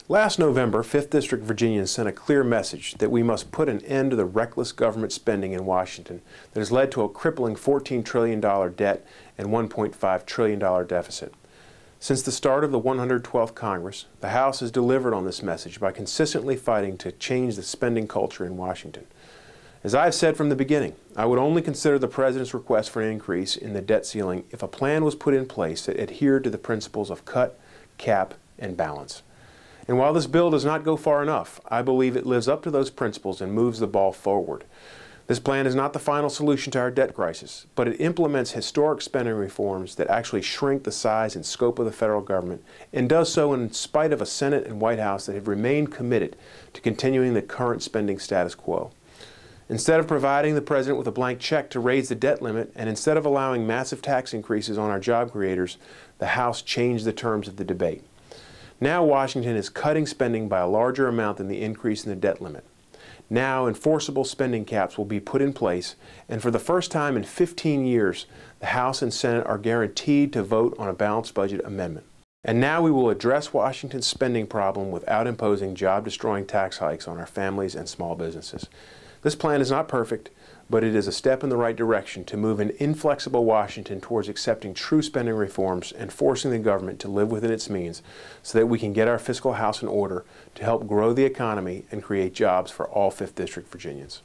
Last November, 5th District Virginians sent a clear message that we must put an end to the reckless government spending in Washington that has led to a crippling $14 trillion debt and $1.5 trillion deficit. Since the start of the 112th Congress, the House has delivered on this message by consistently fighting to change the spending culture in Washington. As I have said from the beginning, I would only consider the President's request for an increase in the debt ceiling if a plan was put in place that adhered to the principles of cut, cap, and balance. And while this bill does not go far enough, I believe it lives up to those principles and moves the ball forward. This plan is not the final solution to our debt crisis, but it implements historic spending reforms that actually shrink the size and scope of the federal government, and does so in spite of a Senate and White House that have remained committed to continuing the current spending status quo. Instead of providing the President with a blank check to raise the debt limit, and instead of allowing massive tax increases on our job creators, the House changed the terms of the debate. Now Washington is cutting spending by a larger amount than the increase in the debt limit. Now enforceable spending caps will be put in place, and for the first time in 15 years, the House and Senate are guaranteed to vote on a balanced budget amendment. And now we will address Washington's spending problem without imposing job-destroying tax hikes on our families and small businesses. This plan is not perfect, but it is a step in the right direction to move an inflexible Washington towards accepting true spending reforms and forcing the government to live within its means so that we can get our fiscal house in order to help grow the economy and create jobs for all 5th District Virginians.